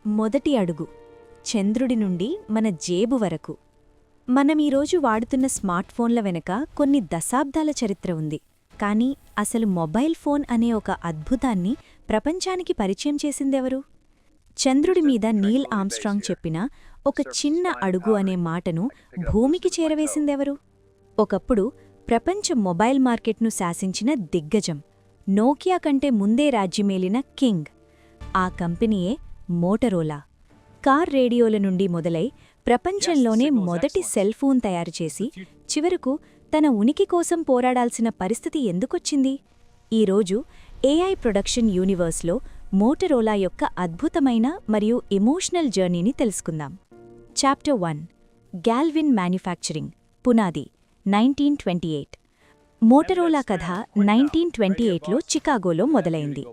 మొదటి అడుగు చంద్రుడి నుండి మన జేబు వరకు మనమీరోజు వాడుతున్న స్మార్ట్ఫోన్ల వెనక కొన్ని దశాబ్దాల చరిత్ర ఉంది. కానీ అసలు మొబైల్ ఫోన్ అనే ఒక అద్భుతాన్ని ప్రపంచానికి పరిచయం చేసిందెవరు? చంద్రుడి మీద నీల్ ఆమ్స్ట్రాంగ్ చెప్పిన ఒక చిన్న అడుగు అనే మాటను భూమికి చేరవేసిందెవరు? ఒకప్పుడు ప్రపంచ మొబైల్ మార్కెట్ను శాసించిన దిగ్గజం, నోకియా కంటే ముందే రాజ్యమేలిన కింగ్. ఆ కంపెనీయే మోటరోలా. కార్ రేడియోల నుండి మొదలై ప్రపంచంలోనే మొదటి సెల్ ఫోన్ తయారుచేసి చివరకు తన ఉనికి కోసం పోరాడాల్సిన పరిస్థితి ఎందుకొచ్చింది? ఈరోజు ఏఐ ప్రొడక్షన్ యూనివర్స్లో మోటరోలా యొక్క అద్భుతమైన మరియు ఎమోషనల్ జర్నీని తెలుసుకుందాం. చాప్టర్ 1 గాల్విన్ మ్యానుఫ్యాక్చరింగ్ పునాది 1928. మోటరోలా కథ 1928లో చికాగోలో మొదలైంది.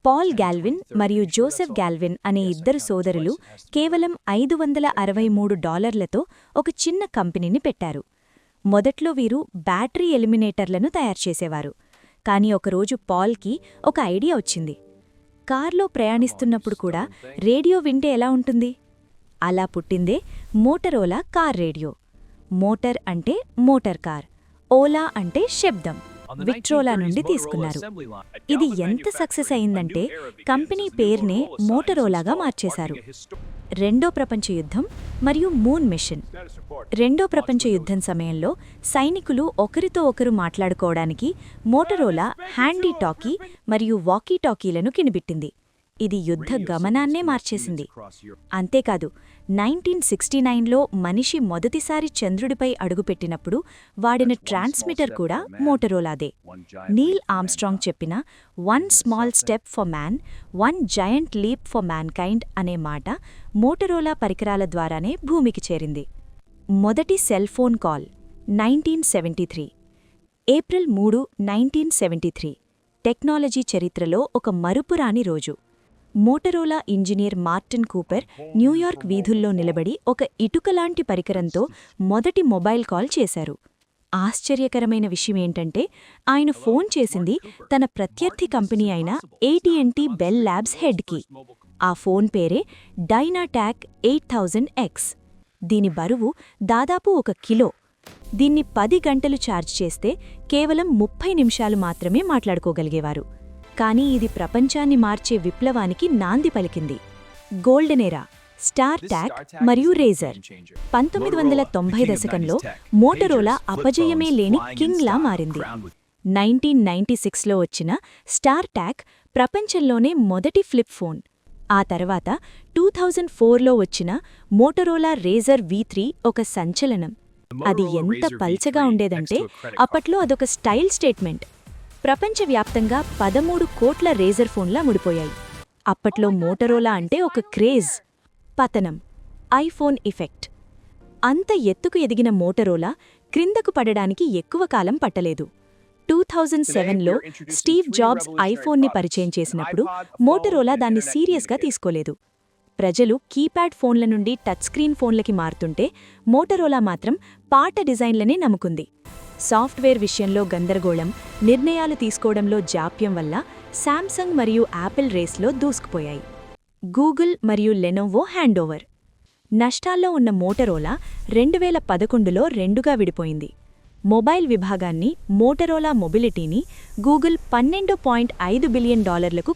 పాల్ గాల్విన్ మరియు జోసెఫ్ గాల్విన్ అనే ఇద్దరు సోదరులు కేవలం $563తో ఒక చిన్న కంపెనీని పెట్టారు. మొదట్లో వీరు బ్యాటరీ ఎలిమినేటర్లను తయారుచేసేవారు. కాని ఒకరోజు పాల్కి ఒక ఐడియా వచ్చింది. కార్లో ప్రయాణిస్తున్నప్పుడు కూడా రేడియో వింటే ఎలా ఉంటుంది? అలా పుట్టిందే మోటరోలా కార్ రేడియో. మోటర్ అంటే మోటార్ కార్, ఓలా అంటే శబ్దం, విట్రోలా నుండి తీసుకున్నారు. ఇది ఎంత సక్సెస్ అయిందంటే కంపెనీ పేరునే మోటరోలాగా మార్చేశారు. రెండో ప్రపంచ యుద్ధం మరియు మూన్ మిషన్. రెండో ప్రపంచ యుద్ధం సమయంలో సైనికులు ఒకరితో ఒకరు మాట్లాడుకోవడానికి మోటరోలా హ్యాండీ టాకీ మరియు వాకీ టాకీలను కినిబిట్టింది. ఇది యుద్ధ గమనాన్నే మార్చేసింది. అంతేకాదు 1969లో మనిషి మొదటిసారి చంద్రుడిపై అడుగుపెట్టినప్పుడు వాడిన ట్రాన్స్మిటర్ కూడా మోటరోలాదే. నీల్ ఆమ్స్ట్రాంగ్ చెప్పిన 1 small step for man, 1 giant leap for mankind అనే మాట మోటరోలా పరికరాల ద్వారానే భూమికి చేరింది. మొదటి cell phone call 1973. April 3, 1973 technology చరిత్రలో ఒక మరుపురాని రోజు. Motorola engineer Martin Cooper New York వీధుల్లో నిలబడి ఒక ఇటుకలాంటి పరికరంతో మొదటి మొబైల్ కాల్ చేశారు. ఆశ్చర్యకరమైన విషయమేంటంటే ఆయన ఫోన్ చేసింది తన ప్రత్యర్థి కంపెనీ అయిన AT&T బెల్ ల్యాబ్స్ హెడ్కి. ఆ ఫోన్ పేరే డైనాటాక్ 8000X. దీని బరువు దాదాపు 1 కిలో. దీన్ని 10 గంటలు ఛార్జ్ చేస్తే కేవలం 30 నిమిషాలు మాత్రమే మాట్లాడుకోగలిగేవారు. కానీ ఇది ప్రపంచాన్ని మార్చే విప్లవానికి నాంది పలికింది. గోల్డెన్ ఎరా, స్టార్ ట్యాక్ మరియు రేజర్. 1990 దశకంలో మోటరోలా అపజయమే లేని కింగ్లా మారింది. 1996లో వచ్చిన స్టార్ ట్యాక్ ప్రపంచంలోనే మొదటి ఫ్లిప్ ఫోన్. ఆ తర్వాత 2004లో వచ్చిన మోటరోలా రేజర్ V3 ఒక సంచలనం. అది ఎంత పల్చగా ఉండేదంటే అప్పట్లో అదొక స్టైల్ స్టేట్మెంట్. ప్రపంచవ్యాప్తంగా 13 కోట్ల రేజర్ ఫోన్లా ముడిపోయాయి. అప్పట్లో మోటరోలా అంటే ఒక క్రేజ్. పతనం, ఐఫోన్ ఎఫెక్ట్. అంత ఎత్తుకు ఎదిగిన మోటరోలా క్రిందకు పడడానికి ఎక్కువ కాలం పట్టలేదు. 2007లో స్టీవ్ జాబ్స్ ఐఫోన్ని పరిచయం చేసినప్పుడు మోటరోలా దాన్ని సీరియస్గా తీసుకోలేదు. ప్రజలు కీప్యాడ్ ఫోన్ల నుండి టచ్ స్క్రీన్ ఫోన్లకి మారుతుంటే మోటరోలా మాత్రం పాత డిజైన్లనే నమ్ముకుంది. సాఫ్ట్వేర్ విషయంలో గందరగోళం, నిర్ణయాలు తీసుకోవడంలో జాప్యం వల్ల శాంసంగ్ మరియు యాపిల్ రేస్లో దూసుకుపోయాయి. గూగుల్ మరియు లెనోవో హ్యాండోవర్. నష్టాల్లో ఉన్న మోటరోలా 2011లో రెండుగా విడిపోయింది. మొబైల్ విభాగాన్ని మోటరోలా మొబిలిటీని గూగుల్ $12.5 బిలియన్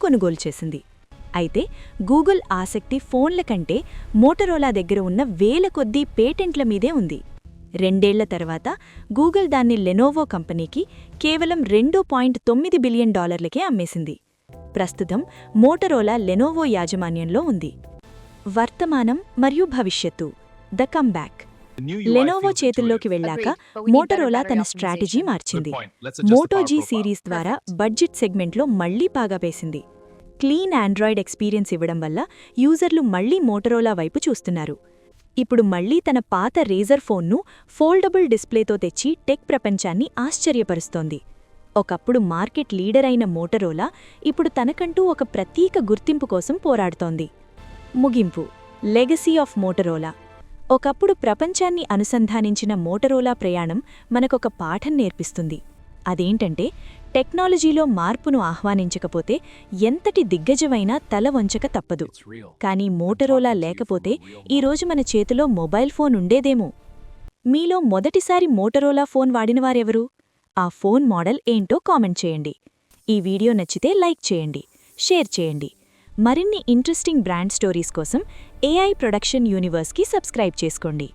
కొనుగోలు చేసింది. అయితే గూగుల్ ఆసక్తి ఫోన్ల కంటే మోటరోలా దగ్గర ఉన్న వేల కొద్దీ పేటెంట్ల మీదే ఉంది. 2 ఏళ్ల తర్వాత గూగుల్ దాన్ని లెనోవో కంపెనీకి కేవలం $2.9 బిలియన్ అమ్మేసింది. ప్రస్తుతం మోటరోలా లెనోవో యాజమాన్యంలో ఉంది. వర్తమానం మరియు భవిష్యత్తు, ద కమ్బ్యాక్. లెనోవో చేతుల్లోకి వెళ్లాక మోటరోలా తన స్ట్రాటజీ మార్చింది. మోటో G సిరీస్ ద్వారా బడ్జెట్ సెగ్మెంట్లో మళ్లీ పాగా వేసింది. క్లీన్ ఆండ్రాయిడ్ ఎక్స్పీరియన్స్ ఇవ్వడం వల్ల యూజర్లు మళ్లీ మోటరోలా వైపు చూస్తున్నారు. ఇప్పుడు మళ్లీ తన పాత రేజర్ ఫోన్ను ఫోల్డబుల్ డిస్ప్లేతో తెచ్చి టెక్ ప్రపంచాన్ని ఆశ్చర్యపరుస్తోంది. ఒకప్పుడు మార్కెట్ లీడర్ అయిన మోటరోలా ఇప్పుడు తనకంటూ ఒక ప్రత్యేక గుర్తింపు కోసం పోరాడుతోంది. ముగింపు, లెగసీ ఆఫ్ మోటరోలా. ఒకప్పుడు ప్రపంచాన్ని అనుసంధానించిన మోటరోలా ప్రయాణం మనకొక పాఠం నేర్పిస్తుంది. అదేంటంటే టెక్నాలజీలో మార్పును ఆహ్వానించకపోతే ఎంతటి దిగ్గజమైనా తల వంచక తప్పదు. కానీ మోటరోలా లేకపోతే ఈరోజు మన చేతిలో మొబైల్ ఫోన్ ఉండేదేమో. మీలో మొదటిసారి మోటరోలా ఫోన్ వాడినవారెవరు? ఆ ఫోన్ మోడల్ ఏంటో కామెంట్ చేయండి. ఈ వీడియో నచ్చితే లైక్ చేయండి, షేర్ చేయండి. మరిన్ని ఇంట్రెస్టింగ్ బ్రాండ్ స్టోరీస్ కోసం AI ప్రొడక్షన్ యూనివర్స్కి సబ్స్క్రైబ్ చేసుకోండి.